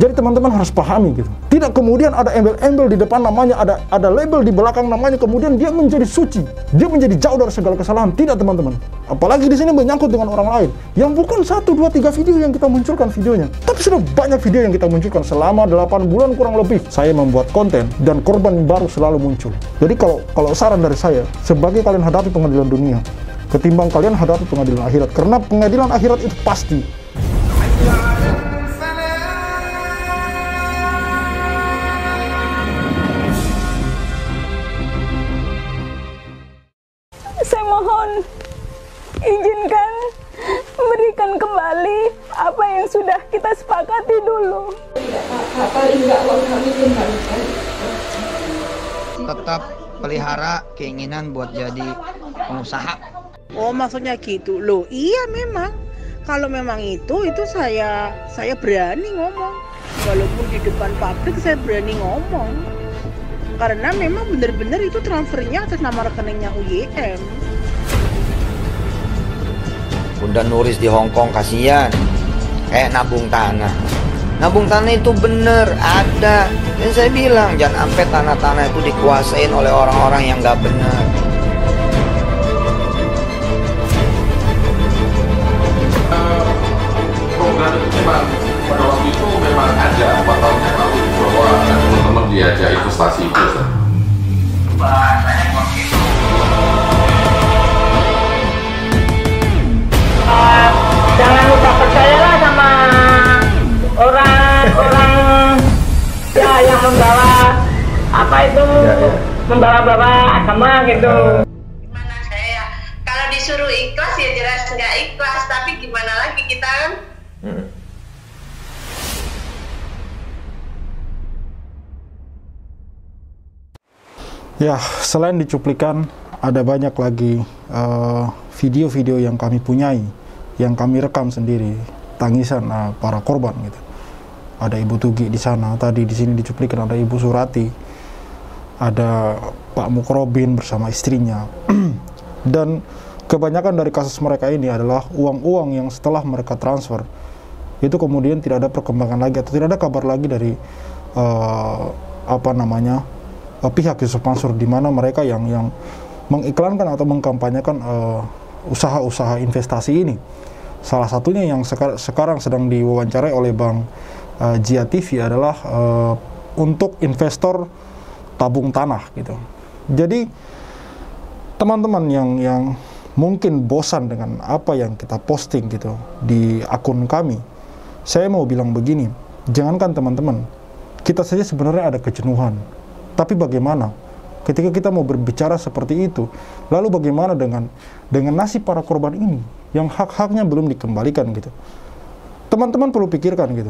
Jadi teman-teman harus pahami gitu. Tidak kemudian ada embel-embel di depan namanya, ada label di belakang namanya, kemudian dia menjadi suci, dia menjadi jauh dari segala kesalahan. Tidak teman-teman. Apalagi di sini menyangkut dengan orang lain, yang bukan 1, 2, 3 video yang kita munculkan videonya, tapi sudah banyak video yang kita munculkan selama 8 bulan kurang lebih. Saya membuat konten dan korban baru selalu muncul. Jadi kalau saran dari saya, sebagai kalian hadapi pengadilan dunia, ketimbang kalian hadapi pengadilan akhirat, karena pengadilan akhirat itu pasti. Saya mohon izinkan berikan kembali apa yang sudah kita sepakati dulu. Tetap pelihara keinginan buat jadi pengusaha. Oh, maksudnya gitu loh. Iya, memang kalau memang itu saya berani ngomong. Walaupun di depan publik saya berani ngomong. Karena memang benar-benar itu transfernya atas nama rekeningnya UYM. Bunda Nuris di Hong Kong kasihan, kayak nabung tanah. Nabung tanah itu bener, ada. Dan saya bilang jangan sampai tanah-tanah itu dikuasain oleh orang-orang yang nggak benar. Program itu memang pada waktu itu memang ada 4 tahun yang lalu bahwa teman-teman diajak investasi itu. Jangan lupa percayalah sama orang-orang ya yang membawa apa itu membawa-bawa agama gitu. Gimana saya kalau disuruh ikhlas ya jelas nggak ikhlas, tapi gimana lagi kita kan? Ya, selain di cuplikan, ada banyak lagi video-video yang kami punyai, yang kami rekam sendiri, tangisan para korban gitu. Ada Ibu Tugi di sana, tadi di sini dicuplikan ada Ibu Surati, ada Pak Mukrobin bersama istrinya. Dan kebanyakan dari kasus mereka ini adalah uang-uang yang setelah mereka transfer itu kemudian tidak ada perkembangan lagi atau tidak ada kabar lagi dari pihak Yusuf Mansur, di mana mereka yang mengiklankan atau mengkampanyekan usaha-usaha investasi ini. Salah satunya yang sekarang sedang diwawancarai oleh Bang Jia TV adalah untuk investor tabung tanah gitu. Jadi teman-teman yang mungkin bosan dengan apa yang kita posting gitu di akun kami, saya mau bilang begini, jangankan teman-teman, kita saja sebenarnya ada kejenuhan. Tapi bagaimana ketika kita mau berbicara seperti itu, lalu bagaimana dengan nasib para korban ini yang hak-haknya belum dikembalikan gitu. Teman-teman perlu pikirkan gitu.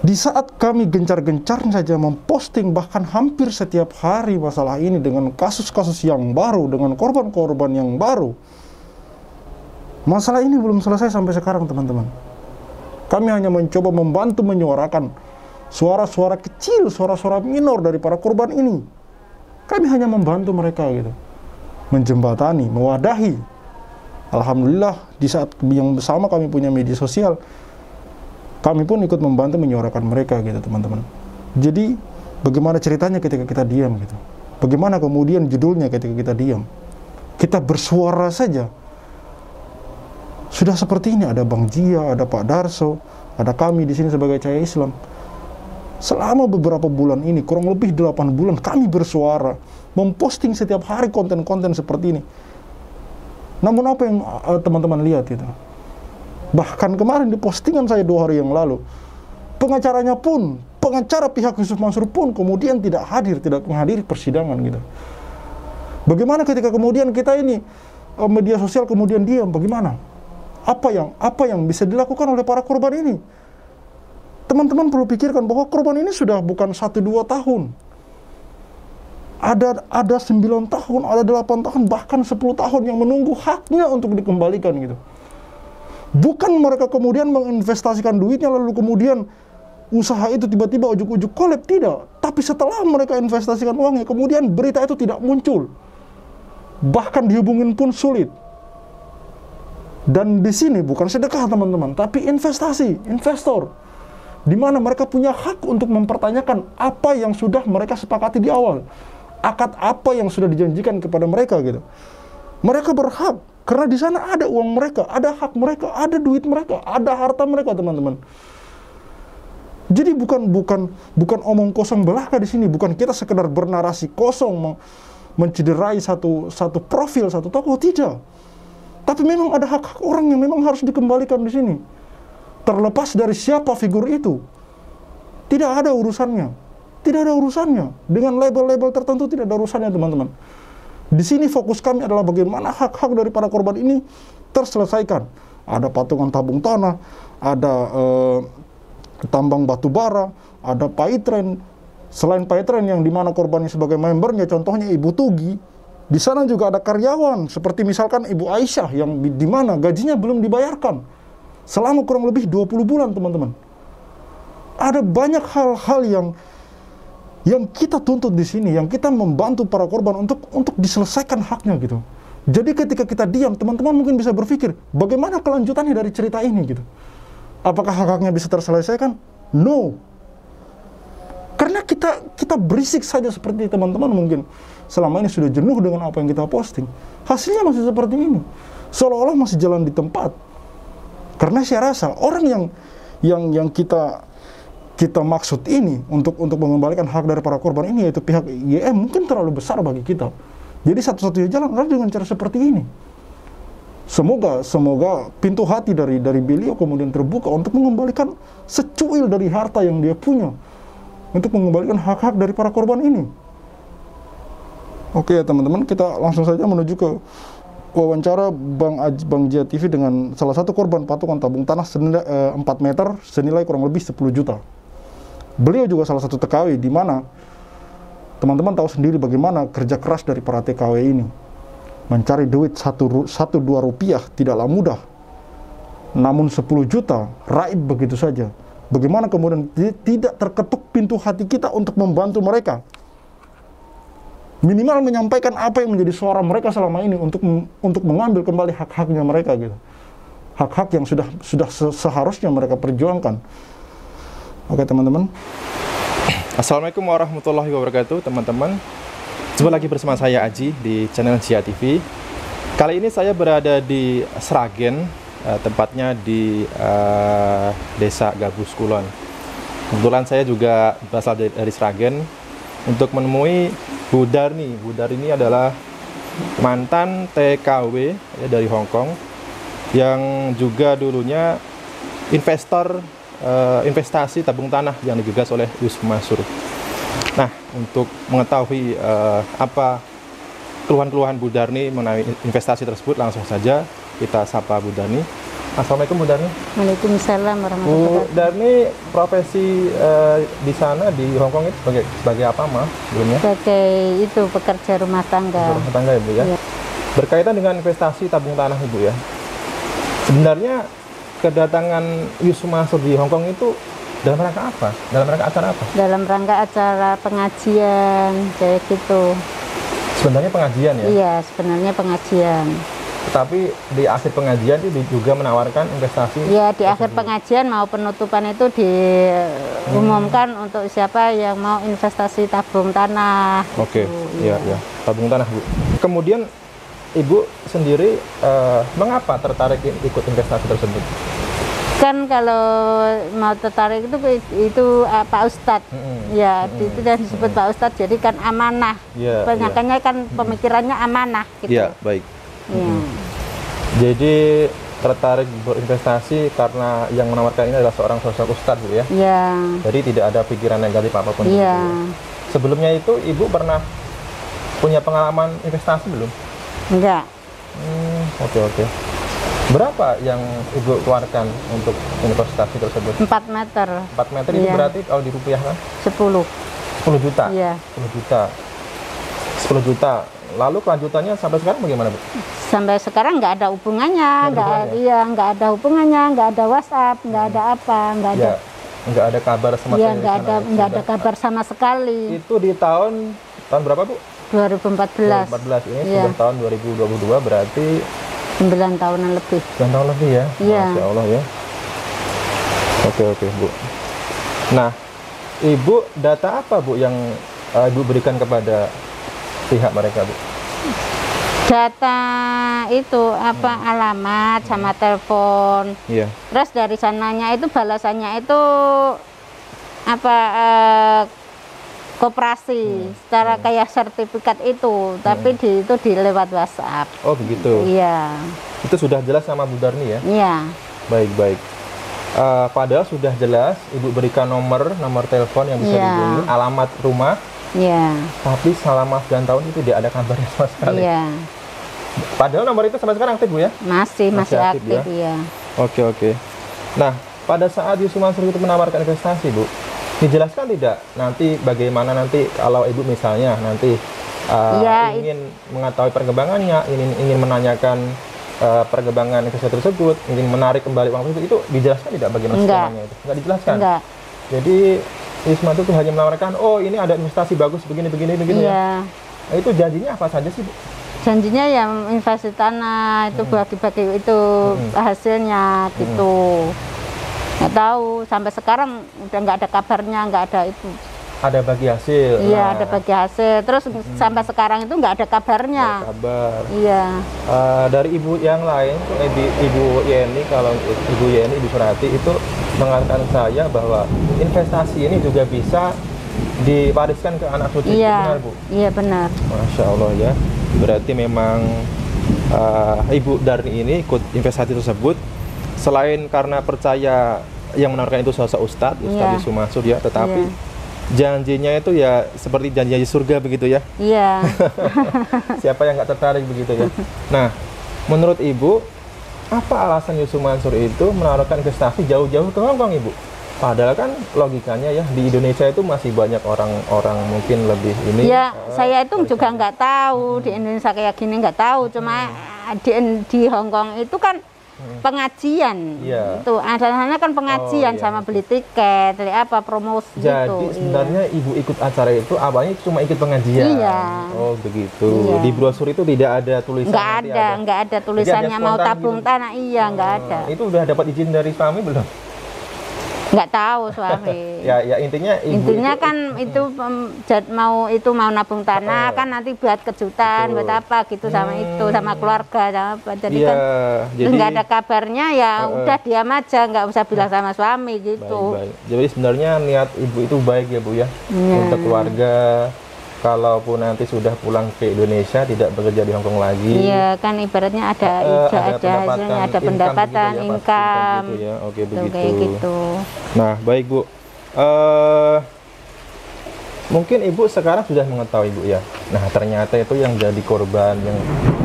Di saat kami gencar-gencar saja memposting bahkan hampir setiap hari masalah ini dengan kasus-kasus yang baru, dengan korban-korban yang baru, masalah ini belum selesai sampai sekarang teman-teman. Kami hanya mencoba membantu menyuarakan suara-suara kecil, suara-suara minor dari para korban ini. Kami hanya membantu mereka gitu, menjembatani, mewadahi. Alhamdulillah di saat yang bersama kami punya media sosial, kami pun ikut membantu menyuarakan mereka gitu teman-teman. Jadi bagaimana ceritanya ketika kita diam gitu? Bagaimana kemudian judulnya ketika kita diam? Kita bersuara saja. Sudah seperti ini, ada Bang Jia, ada Pak Darso, ada kami di sini sebagai Cahaya Islam. Selama beberapa bulan ini, kurang lebih 8 bulan, kami bersuara, memposting setiap hari konten-konten seperti ini. Namun apa yang teman-teman lihat itu? Bahkan kemarin di postingan saya 2 hari yang lalu, pengacara pihak Yusuf Mansur pun kemudian tidak menghadiri persidangan gitu. Bagaimana ketika kemudian kita ini media sosial kemudian diam? Bagaimana? Apa yang bisa dilakukan oleh para korban ini? Teman-teman perlu pikirkan bahwa korban ini sudah bukan 1-2 tahun. Ada 9 tahun, ada 8 tahun, bahkan 10 tahun yang menunggu haknya untuk dikembalikan gitu. Bukan mereka kemudian menginvestasikan duitnya lalu kemudian usaha itu tiba-tiba ujuk-ujuk kolab, tidak. Tapi setelah mereka investasikan uangnya, kemudian berita itu tidak muncul. Bahkan dihubungin pun sulit. Dan di sini bukan sedekah teman-teman, tapi investasi, investor. di mana mereka punya hak untuk mempertanyakan apa yang sudah mereka sepakati di awal, akad apa yang sudah dijanjikan kepada mereka gitu. Mereka berhak karena di sana ada uang mereka, ada hak mereka, ada duit mereka, ada harta mereka, teman-teman. Jadi bukan omong kosong belaka di sini, bukan kita sekedar bernarasi kosong mencederai satu profil, satu tokoh, tidak. Tapi memang ada hak-hak orang yang memang harus dikembalikan di sini. Terlepas dari siapa figur itu, tidak ada urusannya. Tidak ada urusannya. Dengan label-label tertentu tidak ada urusannya, teman-teman. Di sini fokus kami adalah bagaimana hak-hak dari para korban ini terselesaikan. Ada patungan tabung tanah, ada tambang batu bara, ada paitren. Selain paitren yang dimana korbannya sebagai membernya, contohnya Ibu Tugi, di sana juga ada karyawan, seperti misalkan Ibu Aisyah yang di mana gajinya belum dibayarkan selama kurang lebih 20 bulan, teman-teman. Ada banyak hal-hal yang kita tuntut di sini, yang kita membantu para korban untuk diselesaikan haknya gitu. Jadi ketika kita diam, teman-teman mungkin bisa berpikir, bagaimana kelanjutannya dari cerita ini gitu. Apakah hak-haknya bisa terselesaikan? No. Karena kita berisik saja seperti teman-teman mungkin selama ini sudah jenuh dengan apa yang kita posting. Hasilnya masih seperti ini. Seolah-olah masih jalan di tempat. Karena saya rasa orang yang kita maksud ini untuk mengembalikan hak dari para korban ini, yaitu pihak IGM, mungkin terlalu besar bagi kita. Jadi satu-satunya jalan adalah dengan cara seperti ini. Semoga pintu hati dari beliau kemudian terbuka untuk mengembalikan secuil dari harta yang dia punya, untuk mengembalikan hak-hak dari para korban ini. Oke ya teman-teman, kita langsung saja menuju ke wawancara Bang Jia TV dengan salah satu korban patungan tabung tanah senilai 4 meter senilai kurang lebih 10 juta. Beliau juga salah satu TKW di mana teman-teman tahu sendiri bagaimana kerja keras dari para TKW ini. Mencari duit 1-2 rupiah tidaklah mudah. Namun 10 juta raib begitu saja. Bagaimana kemudian tidak terketuk pintu hati kita untuk membantu mereka. Minimal menyampaikan apa yang menjadi suara mereka selama ini untuk mengambil kembali hak-haknya mereka gitu. Hak-hak yang sudah seharusnya mereka perjuangkan. Oke teman-teman. Assalamualaikum warahmatullahi wabarakatuh teman-teman. Jumpa lagi bersama saya Aji di channel Jia TV. Kali ini saya berada di Sragen, tempatnya di Desa Gabus Kulon. Kebetulan saya juga berasal dari Sragen untuk menemui Bu Darni. Bu Darni adalah mantan TKW ya, dari Hong Kong yang juga dulunya investor investasi tabung tanah yang digagas oleh Yusuf Mansur. Nah, untuk mengetahui apa keluhan-keluhan Bu Darni mengenai investasi tersebut, langsung saja kita sapa Bu Darni. Assalamualaikum Bu Darni. Waalaikumsalam warahmatullahi wabarakatuh. Bu Darni profesi di sana di Hong Kong itu sebagai apa mah sebelumnya? Sebagai itu pekerja rumah tangga. Rumah tangga ya Bu ya. Iya. Berkaitan dengan investasi tabung tanah Ibu ya. Sebenarnya kedatangan Yusuf Mansur di Hong Kong itu dalam rangka apa? Dalam rangka acara apa? Dalam rangka acara pengajian kayak gitu. Sebenarnya pengajian ya? Iya, sebenarnya pengajian. Tapi di akhir pengajian itu juga menawarkan investasi. Ya, di akhir pengajian mau penutupan itu diumumkan untuk siapa yang mau investasi tabung tanah. Oke, iya, ya. Tabung tanah Bu. Kemudian Ibu sendiri mengapa tertarik ikut investasi tersebut? Kan kalau mau tertarik itu Pak Ustadz, ya itu dan disebut Pak Ustadz, jadi kan amanah. Penyakannya kan pemikirannya amanah. Gitu. Iya, baik. Jadi tertarik berinvestasi karena yang menawarkan ini adalah seorang sosok ustadz Bu ya? Iya. Jadi tidak ada pikiran negatif apapun. Iya. Sebelumnya itu Ibu pernah punya pengalaman investasi belum? Enggak. Oke. Berapa yang Ibu keluarkan untuk investasi tersebut? 4 meter. 4 meter itu berarti kalau dirupiahkan? 10 juta? Iya. 10 juta. Lalu kelanjutannya sampai sekarang bagaimana Bu? Sampai sekarang nggak ada hubungannya, nggak ada hubungannya, nggak ada WhatsApp, nggak ada apa, nggak ada kabar sama sekali. Nggak ada kabar sama sekali. Itu di tahun berapa Bu? 2014. 2014 ini sudah tahun 2022 berarti 9 tahunan lebih. 9 tahun lebih ya? Iya. Masya Allah ya. Oke Bu. Nah, Ibu, data apa Bu yang Ibu berikan kepada pihak mereka Bu? Data itu alamat sama telepon. Iya. Terus dari sananya itu balasannya itu koperasi secara kayak sertifikat itu, tapi itu di lewat WhatsApp. Oh begitu. Iya. Itu sudah jelas sama Bu Darni ya? Iya. Baik. Padahal sudah jelas Ibu berikan nomor telepon yang bisa dihubungi, alamat rumah. Iya. Tapi selama 9 tahun itu tidak ada kabarnya sama sekali. Iya. Padahal nomor itu sampai sekarang aktif Bu ya? Masih aktif ya. Oke. Nah, pada saat Yusuf Mansur itu menawarkan investasi Bu, dijelaskan tidak nanti bagaimana nanti kalau Ibu misalnya nanti ingin mengetahui perkembangannya, ingin menanyakan perkembangan investasi tersebut, ingin menarik kembali uang tersebut, itu dijelaskan tidak bagaimana skemanya itu? Enggak dijelaskan? Enggak. Jadi Yusuf Mansur itu hanya menawarkan, oh ini ada investasi bagus begini ya. Nah, itu janjinya apa saja sih Bu? Janjinya yang investasi tanah itu bagi-bagi itu hasilnya gitu. Nggak tahu sampai sekarang udah nggak ada kabarnya, nggak ada itu. Ada bagi hasil. Iya, ada bagi hasil. Terus sampai sekarang itu nggak ada kabarnya. Nggak kabar. Iya. Dari ibu yang lain, Ibu Yeni, kalau Ibu Yeni, Ibu Surati itu mengatakan saya bahwa investasi ini juga bisa diwariskan ke anak cucu. Iya. Benar Bu? Iya benar. Masya Allah ya. Berarti memang Ibu Darni ini ikut investasi tersebut selain karena percaya yang menawarkan itu sosok Ustadz Yusuf Mansur ya, tetapi janjinya itu ya seperti janji surga begitu ya. Iya. Siapa yang nggak tertarik begitu ya. Nah, menurut Ibu, apa alasan Yusuf Mansur itu menawarkan investasi jauh-jauh ke Hongkong Ibu? Padahal kan logikanya ya di Indonesia itu masih banyak orang-orang mungkin lebih ini. Ya, saya itu juga nggak tahu di Indonesia kayak gini, nggak tahu. Cuma di Hongkong itu kan pengajian. Itu asalnya kan pengajian sama beli tiket, promosi. Jadi sebenarnya Ibu ikut acara itu awalnya cuma ikut pengajian. Iya. Oh begitu. Di brosur itu tidak ada tulisan. Nggak ada tulisannya mau tabung tanah. Iya, nggak ada. Itu udah dapat izin dari suami belum? Nggak tahu suami. ya intinya kan itu mau nabung tanah kan nanti buat kejutan, buat apa gitu sama keluarga sama apa. Jadi kan nggak ada kabarnya ya udah diam aja, nggak usah bilang sama suami gitu. Baik. Jadi sebenarnya niat Ibu itu baik ya Bu ya, untuk keluarga. Kalaupun nanti sudah pulang ke Indonesia tidak bekerja di Hongkong lagi. Iya kan ibaratnya ada hasilnya, ada pendapatan, income. Gitu ya. Oke begitu. Kayak gitu. Nah baik Bu, mungkin Ibu sekarang sudah mengetahui Bu ya. Nah ternyata itu yang jadi korban, yang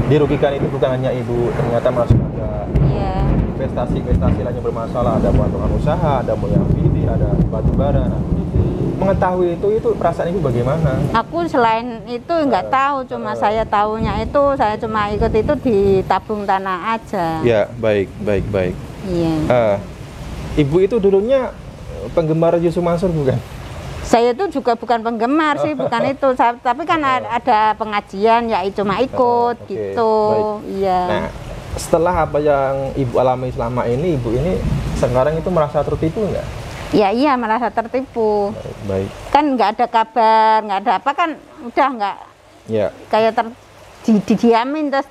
dirugikan itu bukan hanya Ibu, ternyata masuk ada investasi lainnya bermasalah, ada bantuan usaha, ada yang bidi, ada batu bara. Nah, mengetahui itu perasaan Ibu bagaimana? Aku selain itu nggak tahu, cuma saya tahunya itu saya cuma ikut itu di tabung tanah aja. Ya baik. Iya. Ibu itu dulunya penggemar Yusuf Mansur bukan? Saya itu juga bukan penggemar sih, bukan itu. Tapi kan ada pengajian ya cuma ikut gitu. Baik. Iya. Nah, setelah apa yang Ibu alami selama ini, Ibu ini sekarang itu merasa tertipu nggak? Ya iya, merasa tertipu. Baik. Kan nggak ada kabar, nggak ada apa kan udah nggak. Ya. Kayak didiamin terus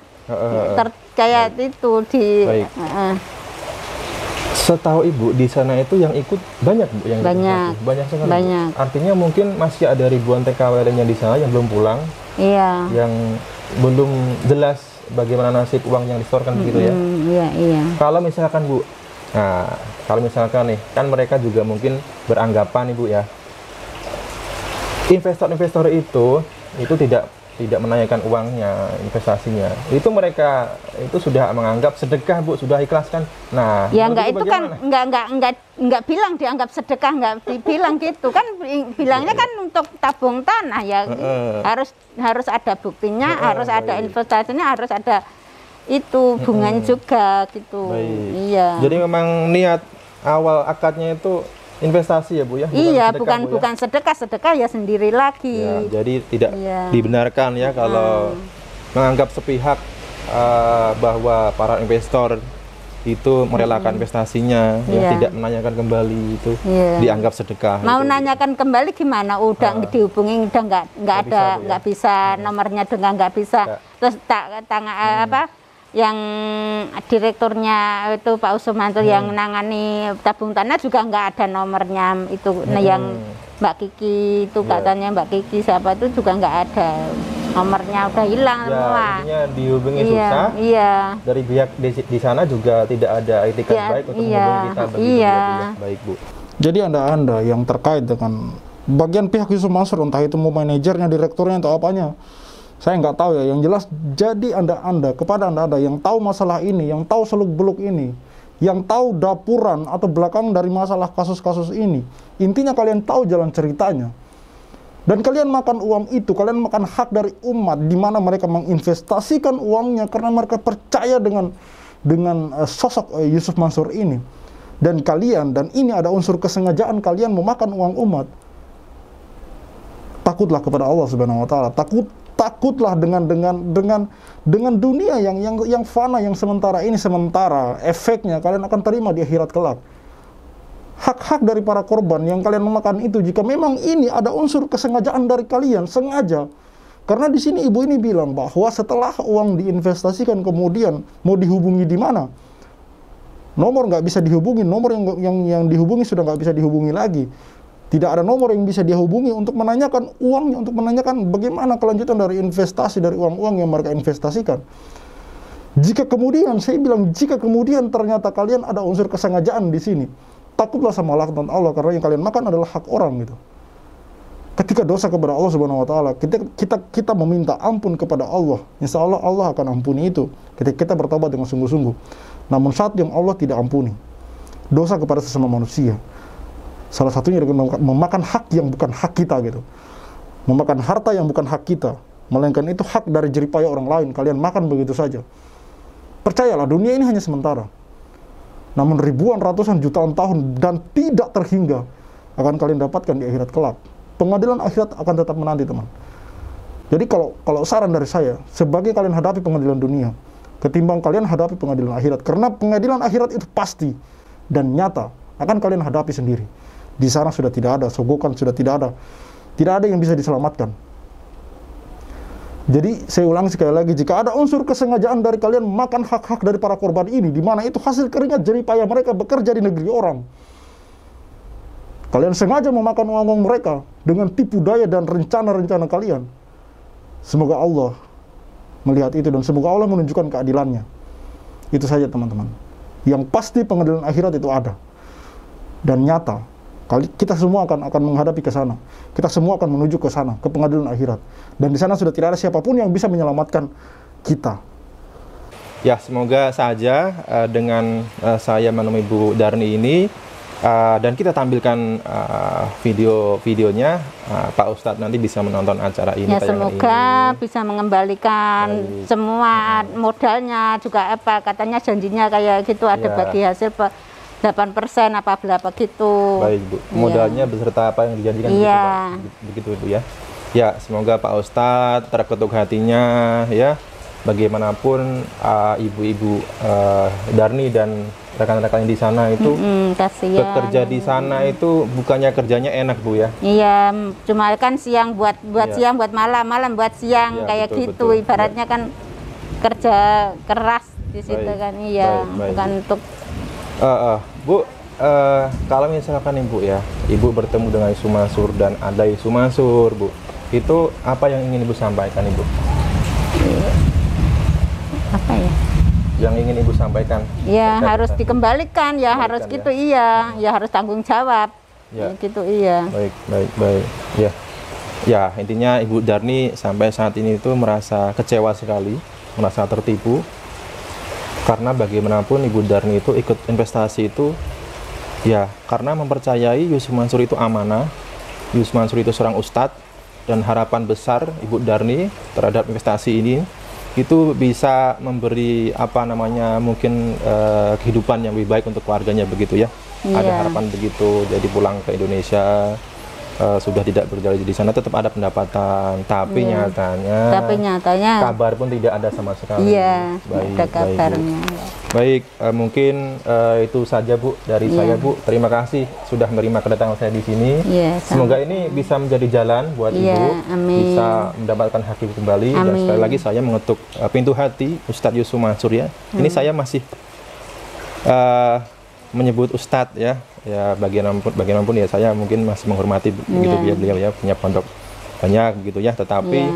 kayak itu di. Baik. Setahu Ibu di sana itu yang ikut banyak Bu yang banyak sekali. Banyak. Artinya mungkin masih ada ribuan TKW lainnya di sana yang belum pulang. Iya. Yang belum jelas bagaimana nasib uang yang disetorkan begitu ya. Iya. Kalau misalkan Bu, nah kalau misalkan nih kan mereka juga mungkin beranggapan Ibu ya, investor-investor itu tidak menanyakan uangnya, investasinya. Itu mereka itu sudah menganggap sedekah Bu, sudah ikhlaskan. Nah, ya enggak itu kan enggak bilang dianggap sedekah, enggak dibilang gitu kan, bilangnya kan untuk tabung tanah ya. Harus ada buktinya, harus ada investasinya, harus ada itu bunganya juga gitu. Baik. Iya. Jadi memang niat awal akadnya itu investasi ya Bu ya? Bukan sedekah ya sendiri lagi. Ya, jadi tidak dibenarkan ya kalau menganggap sepihak bahwa para investor itu merelakan investasinya, ya, tidak menanyakan kembali itu dianggap sedekah. Mau itu. nanyakan kembali gimana? Udah dihubungi, udah nggak ada, nggak bisa nomornya dengan nggak bisa. Terus apa? Yang direkturnya itu Pak Usumanto yang nangani tabung tanah juga nggak ada nomornya itu. Nah, yang Mbak Kiki itu katanya Mbak Kiki siapa itu juga nggak ada. Nomornya udah hilang semua. Intinya dihubungi susah. Iya. Dari pihak di sana juga tidak ada etikat baik untuk menghubungi kita. Begitu, baik Bu. Jadi anda yang terkait dengan bagian pihak Yusuf Mansur, entah itu mau manajernya, direkturnya atau apanya, saya nggak tahu ya. Yang jelas, jadi kepada anda yang tahu masalah ini, yang tahu seluk-beluk ini, yang tahu dapuran atau belakang dari masalah kasus-kasus ini, intinya kalian tahu jalan ceritanya. Dan kalian makan uang itu, kalian makan hak dari umat, di mana mereka menginvestasikan uangnya karena mereka percaya dengan sosok Yusuf Mansur ini. Dan ini ada unsur kesengajaan kalian memakan uang umat. Takutlah kepada Allah Subhanahu wa taala. Takutlah dengan dunia yang fana, yang sementara ini, sementara efeknya kalian akan terima di akhirat kelak. Hak-hak dari para korban yang kalian memakan itu, jika memang ini ada unsur kesengajaan dari kalian, sengaja. Karena di sini ibu ini bilang bahwa setelah uang diinvestasikan kemudian mau dihubungi di mana? Nomor nggak bisa dihubungi, nomor yang dihubungi sudah nggak bisa dihubungi lagi. Tidak ada nomor yang bisa dihubungi untuk menanyakan uangnya, untuk menanyakan bagaimana kelanjutan dari investasi, dari uang-uang yang mereka investasikan. Jika kemudian, saya bilang, jika kemudian ternyata kalian ada unsur kesengajaan di sini, takutlah sama laknat Allah, karena yang kalian makan adalah hak orang gitu. Ketika dosa kepada Allah Subhanahu wa taala, kita meminta ampun kepada Allah, insya Allah Allah akan ampuni itu ketika kita bertobat dengan sungguh-sungguh. Namun saat yang Allah tidak ampuni dosa kepada sesama manusia, salah satunya dengan memakan hak yang bukan hak kita gitu. Memakan harta yang bukan hak kita, melainkan itu hak dari jeripaya orang lain, kalian makan begitu saja. Percayalah, dunia ini hanya sementara. Namun ribuan, ratusan, jutaan tahun dan tidak terhingga akan kalian dapatkan di akhirat kelak. Pengadilan akhirat akan tetap menanti, teman. Jadi kalau saran dari saya, sebagai kalian hadapi pengadilan dunia, ketimbang kalian hadapi pengadilan akhirat, karena pengadilan akhirat itu pasti dan nyata akan kalian hadapi sendiri. Di sana sudah tidak ada sogokan, sudah tidak ada yang bisa diselamatkan. Jadi saya ulangi sekali lagi, jika ada unsur kesengajaan dari kalian makan hak-hak dari para korban ini, di mana itu hasil keringat jeripaya mereka bekerja di negeri orang, kalian sengaja memakan uang mereka dengan tipu daya dan rencana-rencana kalian. Semoga Allah melihat itu dan semoga Allah menunjukkan keadilannya. Itu saja teman-teman. Yang pasti pengadilan akhirat itu ada dan nyata. Kita semua akan menghadapi ke sana. Kita semua akan menuju ke sana, ke pengadilan akhirat. Dan di sana sudah tidak ada siapapun yang bisa menyelamatkan kita. Ya, semoga saja dengan saya menemui Bu Darni ini dan kita tampilkan videonya, Pak Ustadz nanti bisa menonton acara ini. Ya, semoga ini bisa mengembalikan semua modalnya juga apa katanya janjinya kayak gitu ada bagi hasil 8% apa berapa gitu. Baik Bu, modalnya beserta apa yang dijanjikan begitu Bu ya. Ya, semoga Pak Ustadz terketuk hatinya ya. Bagaimanapun ibu-ibu Darni dan rekan-rekan di sana itu bekerja di sana itu bukannya kerjanya enak Bu ya. Iya, cuma kan siang buat siang, buat malam buat siang kayak betul, gitu. Betul. Ibaratnya kan kerja keras di situ kan. Iya, bukan untuk Bu, kalau misalkan Ibu ya, Ibu bertemu dengan Yusuf Mansur dan ada Yusuf Mansur, Bu, itu apa yang ingin Ibu sampaikan, Ibu? Apa ya? Yang ingin Ibu sampaikan? Ya harus dikembalikan, ya harus gitu, ya harus tanggung jawab, gitu, iya. Baik, ya intinya Ibu Darni sampai saat ini itu merasa kecewa sekali, merasa tertipu. Karena bagaimanapun Ibu Darni itu ikut investasi itu ya karena mempercayai Yusuf Mansur itu amanah, Yusuf Mansur itu seorang ustadz, dan harapan besar Ibu Darni terhadap investasi ini itu bisa memberi apa namanya mungkin kehidupan yang lebih baik untuk keluarganya begitu ya. Ada harapan begitu, jadi pulang ke Indonesia sudah tidak berjalan di sana tetap ada pendapatan, tapi nyatanya kabar pun tidak ada sama sekali. Iya, ada kabarnya. Baik, mungkin itu saja Bu dari saya Bu. Terima kasih sudah menerima kedatangan saya di sini. Semoga ini bisa menjadi jalan buat Ibu, bisa mendapatkan hak Ibu kembali. Dan sekali lagi saya mengetuk pintu hati Ustadz Yusuf Mansur ya. Ini saya masih menyebut Ustadz ya. Ya bagaimanapun ya saya mungkin masih menghormati begitu beliau ya, punya pondok banyak begitu ya, tetapi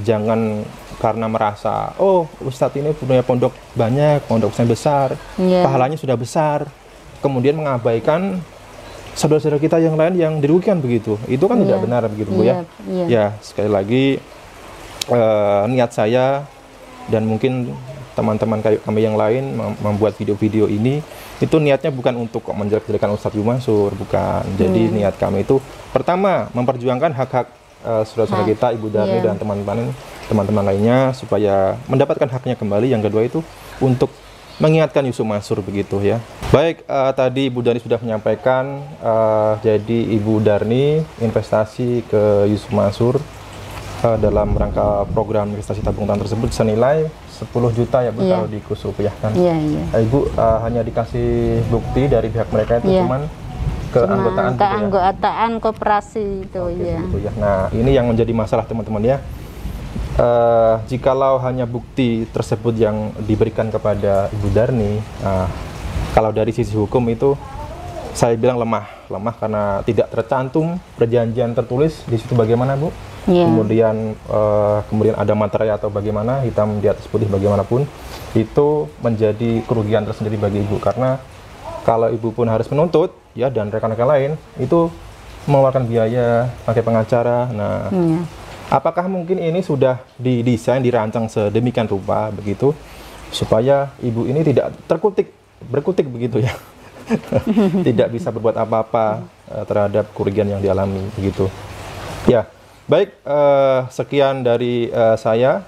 jangan karena merasa oh Ustadz ini punya pondok banyak, pondok yang besar, pahalanya sudah besar, kemudian mengabaikan saudara-saudara kita yang lain yang dirugikan begitu. Itu kan tidak benar begitu Bu ya. Ya sekali lagi niat saya dan mungkin teman-teman kami yang lain membuat video-video ini itu niatnya bukan untuk menjelek-jelekan Ustadz Yusuf Mansur, bukan. Jadi niat kami itu pertama memperjuangkan hak-hak saudara-saudara kita, Ibu Darni dan teman-teman lainnya supaya mendapatkan haknya kembali. Yang kedua itu untuk mengingatkan Yusuf Mansur begitu ya. Baik, tadi Ibu Darni sudah menyampaikan jadi Ibu Darni investasi ke Yusuf Mansur dalam rangka program investasi tabung tanah tersebut senilai 10 juta ya Bu kalau di Kusup ya kan. Ibu hanya dikasih bukti dari pihak mereka itu cuman keanggotaan koperasi itu gitu ya. Nah, ini yang menjadi masalah teman-teman ya. Jikalau hanya bukti tersebut yang diberikan kepada Ibu Darni, kalau dari sisi hukum itu saya bilang lemah karena tidak tercantum perjanjian tertulis di situ bagaimana Bu. Kemudian ada materai atau bagaimana hitam di atas putih bagaimanapun itu menjadi kerugian tersendiri bagi Ibu, karena kalau Ibu pun harus menuntut ya dan rekan-rekan lain itu mengeluarkan biaya pakai pengacara. Nah, apakah mungkin ini sudah didesain, dirancang sedemikian rupa begitu supaya Ibu ini tidak berkutik begitu ya. Tidak bisa berbuat apa-apa terhadap kerugian yang dialami begitu. Ya. Baik, sekian dari saya.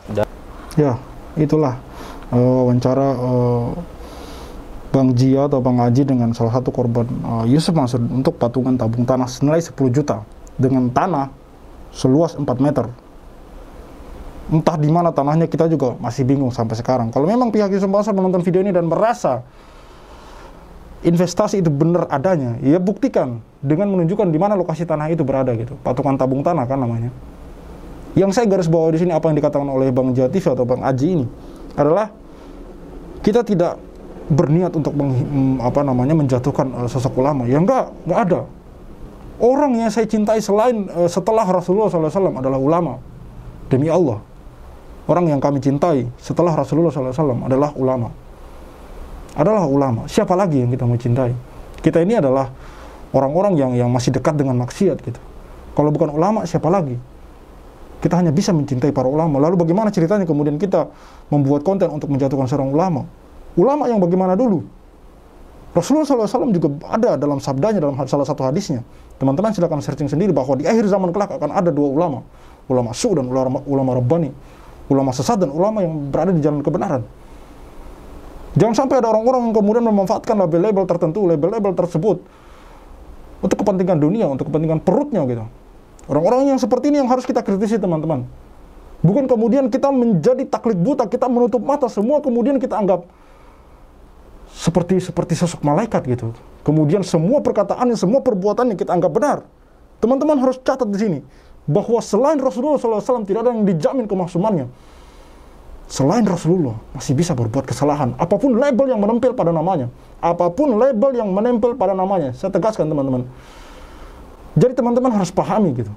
Ya, itulah wawancara Bang Jia atau Bang Haji dengan salah satu korban Yusuf Mansur untuk patungan tabung tanah senilai 10 juta dengan tanah seluas 4 meter. Entah di mana tanahnya, kita juga masih bingung sampai sekarang. Kalau memang pihak Yusuf Mansur menonton video ini dan merasa investasi itu benar adanya, ya buktikan dengan menunjukkan di mana lokasi tanah itu berada gitu. Patungan tabung tanah kan namanya. Yang saya garis bawahi di sini apa yang dikatakan oleh Bang Jia TV atau Bang Haji ini adalah kita tidak berniat untuk menjatuhkan sosok ulama. Ya enggak ada. Orang yang saya cintai selain setelah Rasulullah SAW adalah ulama. Demi Allah. Orang yang kami cintai setelah Rasulullah SAW adalah ulama. Siapa lagi yang kita mencintai? Kita ini adalah orang-orang yang masih dekat dengan maksiat gitu. Kalau bukan ulama, siapa lagi? Kita hanya bisa mencintai para ulama. Lalu bagaimana ceritanya kemudian kita membuat konten untuk menjatuhkan seorang ulama? Ulama yang bagaimana dulu? Rasulullah SAW juga ada dalam sabdanya, dalam salah satu hadisnya. Teman-teman silakan searching sendiri bahwa di akhir zaman kelak akan ada dua ulama. Ulama su' dan ulama rabbani. Ulama sesat dan ulama yang berada di jalan kebenaran. Jangan sampai ada orang-orang yang kemudian memanfaatkan label-label tertentu, label-label tersebut untuk kepentingan dunia, untuk kepentingan perutnya gitu. Orang-orang yang seperti ini yang harus kita kritisi teman-teman. Bukan kemudian kita menjadi taklid buta, kita menutup mata semua, kemudian kita anggap seperti sosok malaikat gitu. Kemudian semua perkataannya, semua perbuatannya kita anggap benar. Teman-teman harus catat di sini bahwa selain Rasulullah SAW tidak ada yang dijamin kemaksumannya. Selain Rasulullah masih bisa berbuat kesalahan. Apapun label yang menempel pada namanya. Apapun label yang menempel pada namanya. Saya tegaskan teman-teman. Jadi teman-teman harus pahami gitu.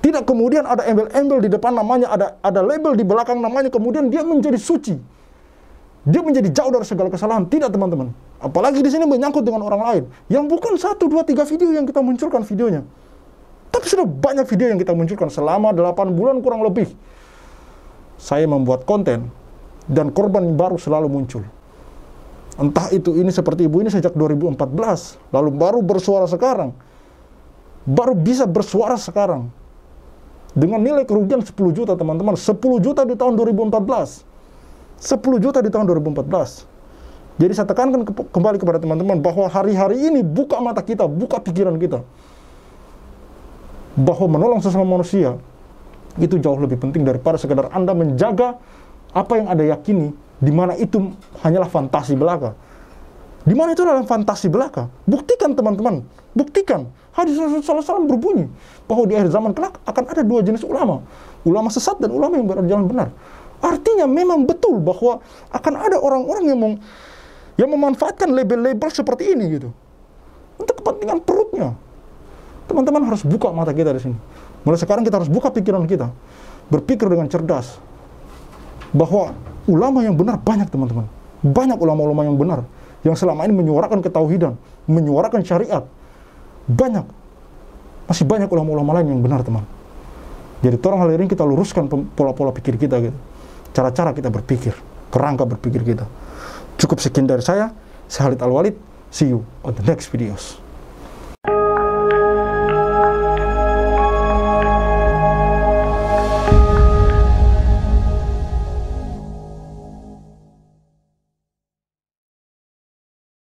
Tidak kemudian ada embel-embel di depan namanya, ada label di belakang namanya, kemudian dia menjadi suci. Dia menjadi jauh dari segala kesalahan. Tidak teman-teman. Apalagi di sini menyangkut dengan orang lain. Yang bukan 1, 2, 3 video yang kita munculkan videonya. Tapi sudah banyak video yang kita munculkan selama 8 bulan kurang lebih. Saya membuat konten dan korban baru selalu muncul. Entah ini seperti ibu ini sejak 2014, lalu baru bersuara sekarang. Baru bisa bersuara sekarang. Dengan nilai kerugian 10 juta teman-teman. 10 juta di tahun 2014. 10 juta di tahun 2014. Jadi saya tekankan kembali kepada teman-teman bahwa hari-hari ini buka mata kita, buka pikiran kita. bahwa menolong sesama manusia itu jauh lebih penting daripada sekedar Anda menjaga apa yang Anda yakini, di mana itu hanyalah fantasi belaka. Di mana itu adalah fantasi belaka. Buktikan teman-teman, buktikan. Hadis Rasulullah SAW berbunyi bahwa di akhir zaman kelak akan ada dua jenis ulama. Ulama sesat dan ulama yang berjalan benar. Artinya memang betul bahwa akan ada orang-orang yang memanfaatkan label-label seperti ini gitu. Untuk kepentingan perutnya. Teman-teman harus buka mata kita di sini. Mulai sekarang kita harus buka pikiran kita. Berpikir dengan cerdas. Bahwa ulama yang benar banyak teman-teman. Banyak ulama-ulama yang benar. Yang selama ini menyuarakan ketauhidan. Menyuarakan syariat. Banyak. Masih banyak ulama-ulama lain yang benar teman. Jadi tolong hal ini kita luruskan pola-pola pikir kita gitu. Cara-cara kita berpikir. Kerangka berpikir kita. Cukup sekian dari saya. Saya Khalid Al-Walid. See you on the next videos.